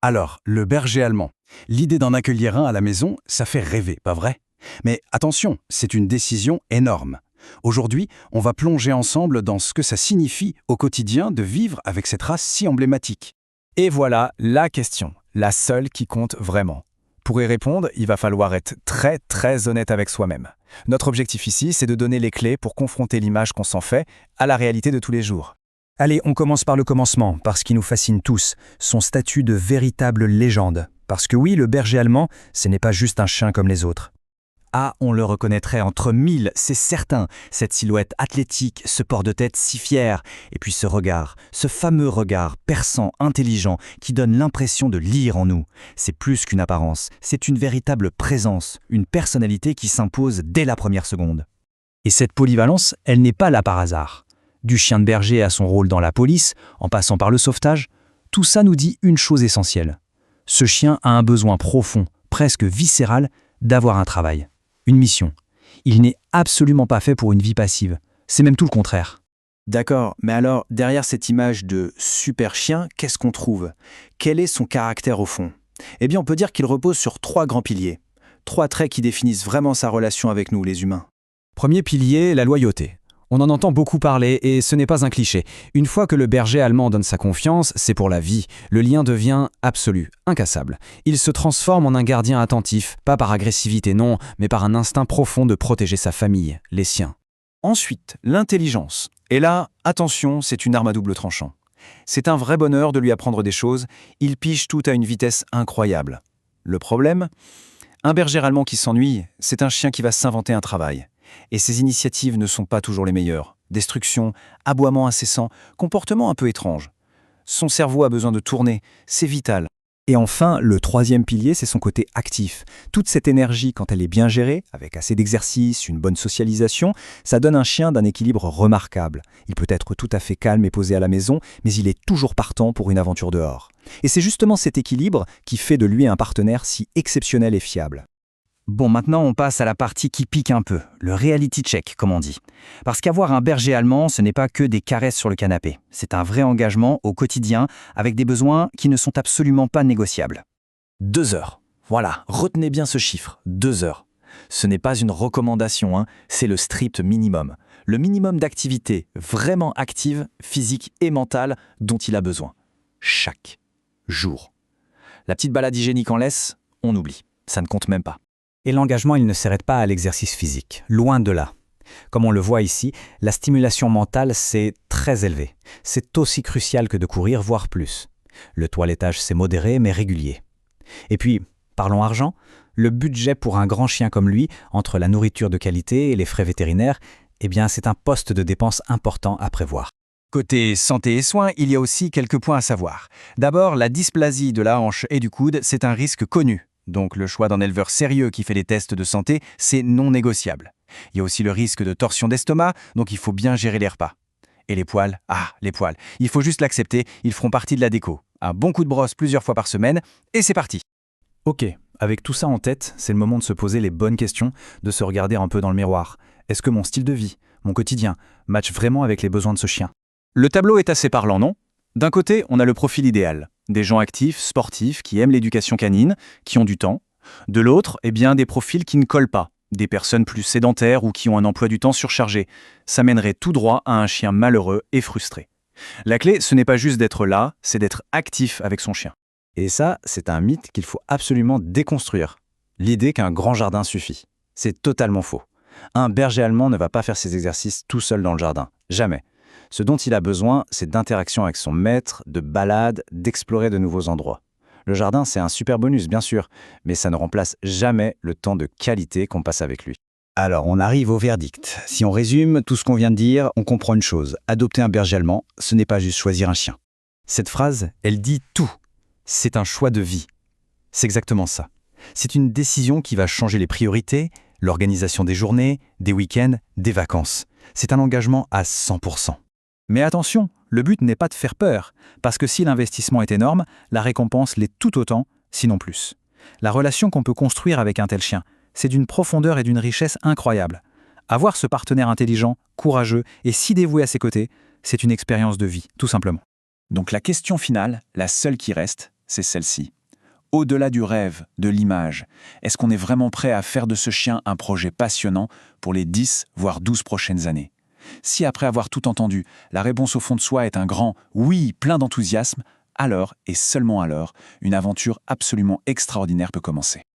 Alors, le berger allemand. L'idée d'en accueillir un à la maison, ça fait rêver, pas vrai? Mais attention, c'est une décision énorme. Aujourd'hui, on va plonger ensemble dans ce que ça signifie au quotidien de vivre avec cette race si emblématique. Et voilà la question, la seule qui compte vraiment. Pour y répondre, il va falloir être très honnête avec soi-même. Notre objectif ici, c'est de donner les clés pour confronter l'image qu'on s'en fait à la réalité de tous les jours. Allez, on commence par le commencement, parce qu'il nous fascine tous, son statut de véritable légende. Parce que oui, le berger allemand, ce n'est pas juste un chien comme les autres. Ah, on le reconnaîtrait entre mille, c'est certain. Cette silhouette athlétique, ce port de tête si fier, et puis ce regard, ce fameux regard perçant, intelligent, qui donne l'impression de lire en nous. C'est plus qu'une apparence, c'est une véritable présence, une personnalité qui s'impose dès la première seconde. Et cette polyvalence, elle n'est pas là par hasard. Du chien de berger à son rôle dans la police, en passant par le sauvetage, tout ça nous dit une chose essentielle. Ce chien a un besoin profond, presque viscéral, d'avoir un travail. Une mission. Il n'est absolument pas fait pour une vie passive. C'est même tout le contraire. D'accord, mais alors, derrière cette image de super chien, qu'est-ce qu'on trouve? Quel est son caractère au fond? Eh bien, on peut dire qu'il repose sur 3 grands piliers. 3 traits qui définissent vraiment sa relation avec nous, les humains. Premier pilier, la loyauté. On en entend beaucoup parler et ce n'est pas un cliché. Une fois que le berger allemand donne sa confiance, c'est pour la vie. Le lien devient absolu, incassable. Il se transforme en un gardien attentif, pas par agressivité non, mais par un instinct profond de protéger sa famille, les siens. Ensuite, l'intelligence. Et là, attention, c'est une arme à double tranchant. C'est un vrai bonheur de lui apprendre des choses, il pige tout à une vitesse incroyable. Le problème? Un berger allemand qui s'ennuie, c'est un chien qui va s'inventer un travail. Et ses initiatives ne sont pas toujours les meilleures. Destruction, aboiement incessant, comportement un peu étrange. Son cerveau a besoin de tourner, c'est vital. Et enfin, le 3e pilier, c'est son côté actif. Toute cette énergie, quand elle est bien gérée, avec assez d'exercice, une bonne socialisation, ça donne un chien d'un équilibre remarquable. Il peut être tout à fait calme et posé à la maison, mais il est toujours partant pour une aventure dehors. Et c'est justement cet équilibre qui fait de lui un partenaire si exceptionnel et fiable. Bon, maintenant on passe à la partie qui pique un peu, le reality check, comme on dit. Parce qu'avoir un berger allemand, ce n'est pas que des caresses sur le canapé. C'est un vrai engagement au quotidien, avec des besoins qui ne sont absolument pas négociables. 2 heures. Voilà, retenez bien ce chiffre, 2 heures. Ce n'est pas une recommandation, c'est le strict minimum. Le minimum d'activité vraiment active, physique et mentale dont il a besoin. Chaque jour. La petite balade hygiénique en laisse, on oublie. Ça ne compte même pas. Et l'engagement, il ne s'arrête pas à l'exercice physique, loin de là. Comme on le voit ici, la stimulation mentale, c'est très élevé. C'est aussi crucial que de courir, voire plus. Le toilettage, c'est modéré, mais régulier. Et puis, parlons argent, le budget pour un grand chien comme lui, entre la nourriture de qualité et les frais vétérinaires, eh bien, c'est un poste de dépense important à prévoir. Côté santé et soins, il y a aussi quelques points à savoir. D'abord, la dysplasie de la hanche et du coude, c'est un risque connu. Donc le choix d'un éleveur sérieux qui fait des tests de santé, c'est non négociable. Il y a aussi le risque de torsion d'estomac, donc il faut bien gérer les repas. Et les poils? Ah, les poils. Il faut juste l'accepter, ils feront partie de la déco. Un bon coup de brosse plusieurs fois par semaine, et c'est parti. Ok, avec tout ça en tête, c'est le moment de se poser les bonnes questions, de se regarder un peu dans le miroir. Est-ce que mon style de vie, mon quotidien, match vraiment avec les besoins de ce chien? Le tableau est assez parlant, non? D'un côté, on a le profil idéal. Des gens actifs, sportifs, qui aiment l'éducation canine, qui ont du temps. De l'autre, eh bien, des profils qui ne collent pas. Des personnes plus sédentaires ou qui ont un emploi du temps surchargé. Ça mènerait tout droit à un chien malheureux et frustré. La clé, ce n'est pas juste d'être là, c'est d'être actif avec son chien. Et ça, c'est un mythe qu'il faut absolument déconstruire. L'idée qu'un grand jardin suffit. C'est totalement faux. Un berger allemand ne va pas faire ses exercices tout seul dans le jardin. Jamais. Ce dont il a besoin, c'est d'interaction avec son maître, de balade, d'explorer de nouveaux endroits. Le jardin, c'est un super bonus, bien sûr, mais ça ne remplace jamais le temps de qualité qu'on passe avec lui. Alors, on arrive au verdict. Si on résume tout ce qu'on vient de dire, on comprend une chose. Adopter un berger allemand, ce n'est pas juste choisir un chien. Cette phrase, elle dit tout. C'est un choix de vie. C'est exactement ça. C'est une décision qui va changer les priorités, l'organisation des journées, des week-ends, des vacances. C'est un engagement à 100%. Mais attention, le but n'est pas de faire peur, parce que si l'investissement est énorme, la récompense l'est tout autant, sinon plus. La relation qu'on peut construire avec un tel chien, c'est d'une profondeur et d'une richesse incroyables. Avoir ce partenaire intelligent, courageux et si dévoué à ses côtés, c'est une expérience de vie, tout simplement. Donc la question finale, la seule qui reste, c'est celle-ci. Au-delà du rêve, de l'image, est-ce qu'on est vraiment prêt à faire de ce chien un projet passionnant pour les 10 voire 12 prochaines années? Si après avoir tout entendu, la réponse au fond de soi est un grand « oui » plein d'enthousiasme, alors, et seulement alors, une aventure absolument extraordinaire peut commencer.